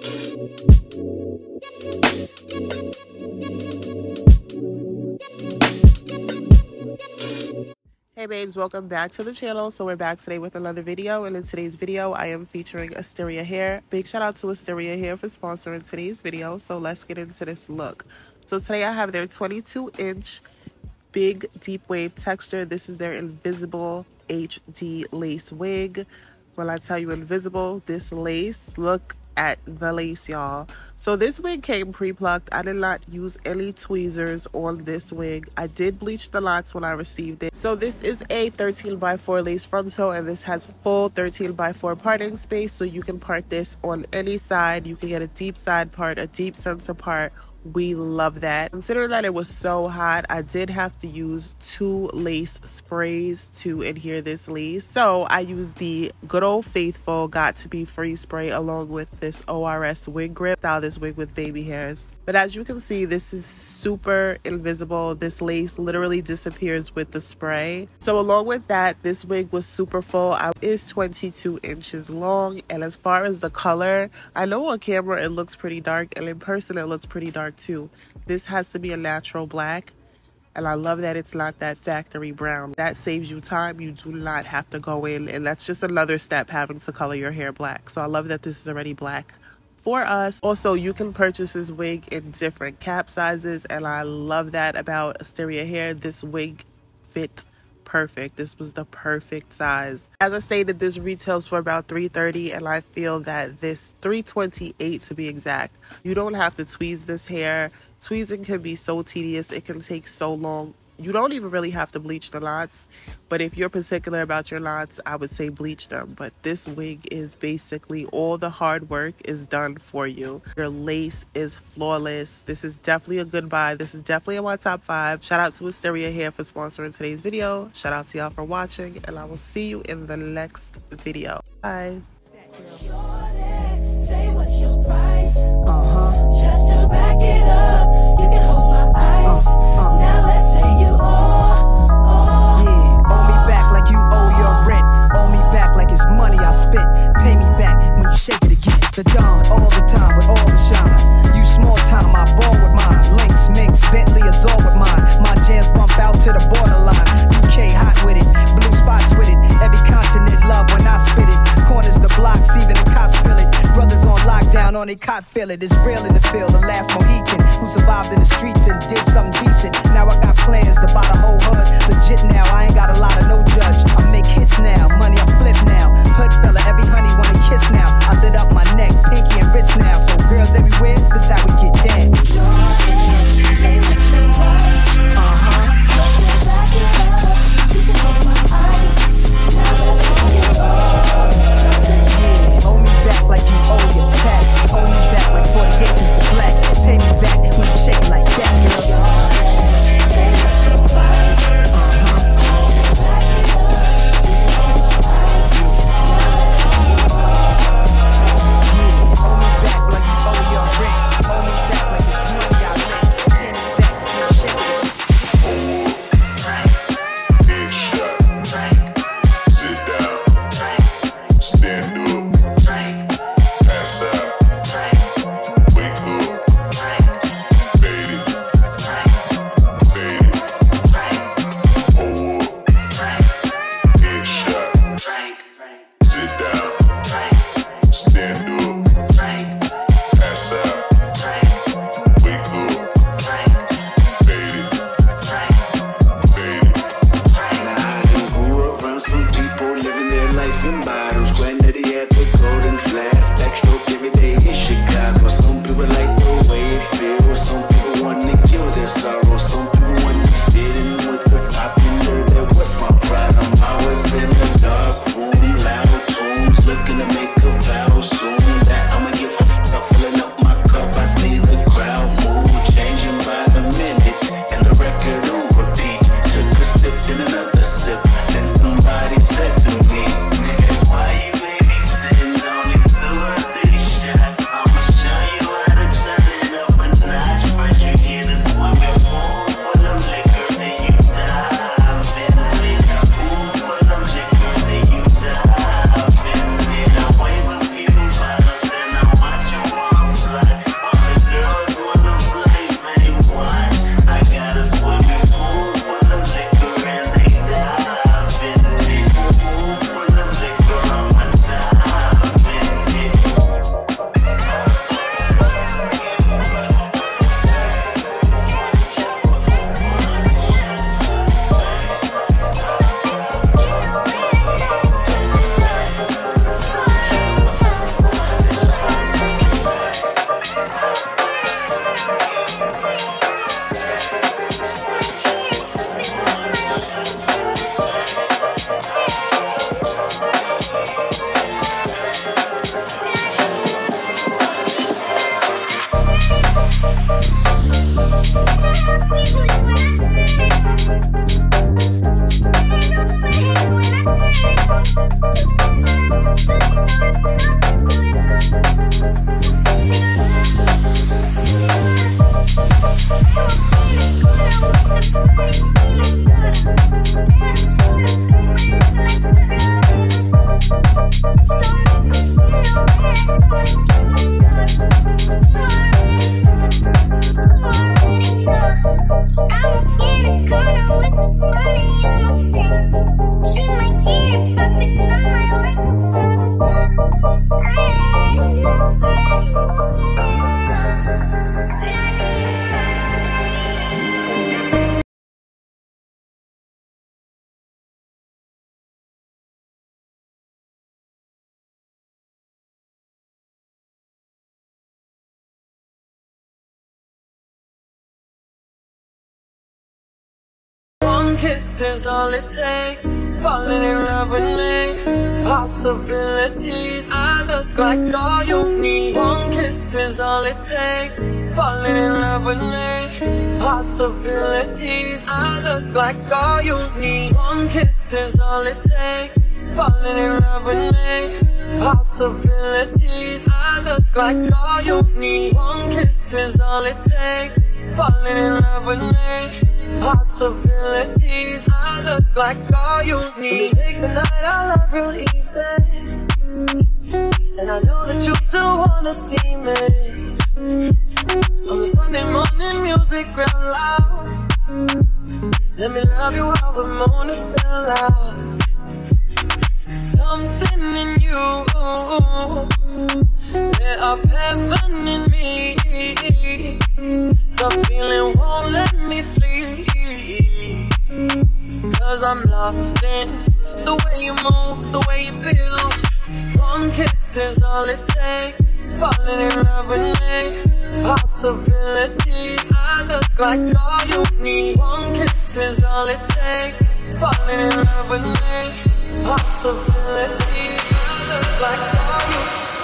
Hey babes, welcome back to the channel. So we're back today with another video, and in today's video I am featuring Asteria Hair. Big shout out to Asteria Hair for sponsoring today's video. So let's get into this look. So today I have their 22-inch big deep wave texture. This is their invisible HD lace wig. When I tell you invisible, this lace, look at the lace, y'all. So this wig came pre-plucked. I did not use any tweezers on this wig. I did bleach the knots when I received it. So this is a 13x4 lace frontal, and this has full 13x4 parting space, so you can part this on any side. You can get a deep side part, a deep center part. We love that. Considering that it was so hot, I did have to use 2 lace sprays to adhere this lace. So I used the good old faithful Got to Be Free spray along with this ORS wig grip. Style this wig with baby hairs. But as you can see, this is super invisible. This lace literally disappears with the spray. So along with that, this wig was super full. It is 22 inches long. And as far as the color, I know on camera it looks pretty dark, and in person it looks pretty dark too. This has to be a natural black. And I love that it's not that factory brown. That saves you time. You do not have to go in. And that's just another step, having to color your hair black. So I love that this is already black for us. Also, you can purchase this wig in different cap sizes, and I love that about Asteria Hair. This wig fit perfect. This was the perfect size. As I stated, this retails for about $330, and I feel that this $328 to be exact. You don't have to tweeze this hair. Tweezing can be so tedious. It can take so long. You don't even really have to bleach the knots, but if you're particular about your knots, I would say bleach them. But this wig is basically all the hard work is done for you. Your lace is flawless. This is definitely a good buy. This is definitely in my top 5. Shout out to Asteria Hair for sponsoring today's video. Shout out to y'all for watching, and I will see you in the next video. Bye. Say what's your price? Just to back it up, you can hold my eyes. Now let's say you owe. Yeah, owe me back like you owe your rent. Owe me back like it's money I spent. Pay me back when you shake it again. The dawn, all the time with all the shine. You small time, I ball with mine. Lynx, Minx, Bentley is all with mine. My jams bump out to the borderline. UK hot with it, blue spots with it. Every continent love when I spit it. Corners the blocks, even the cops feel it. Brothers on lockdown, on they cot feel it. It's real in the field, the last Mohican who survived in the streets and did something decent. Now I got plans to buy the whole hood. Legit now, I ain't got a lot of no judge. I make hits now, money I flip now. Hood fella, every honey wanna kiss now. I lit up my neck, pinky and wrist now. So girls everywhere, this how we get down. Owe me back like you owe your tax. Owe me back like 48 is the blacks. Pay me back when you shake it like that, girl. Kiss is all it takes. Falling in love with me. Possibilities. I look like all you need. One kiss is all it takes. Falling in love with me. Possibilities. I look like all you need. One kiss is all it takes. Falling in love with me. Possibilities. I look like all you need. One kiss is all it takes. Falling in love with me. Possibilities, I look like all you need. Take the night, I love real easy. And I know that you still wanna see me. On the Sunday morning, music real loud. Let me love you while the moon is still out. Something in you, there up heaven in me. The feeling won't let me sleep, 'cause I'm lost in the way you move, the way you feel. One kiss is all it takes. Falling in love with me. Possibilities, I look like all you need. One kiss is all it takes. Falling in love with me. Possibilities, I look like all you need.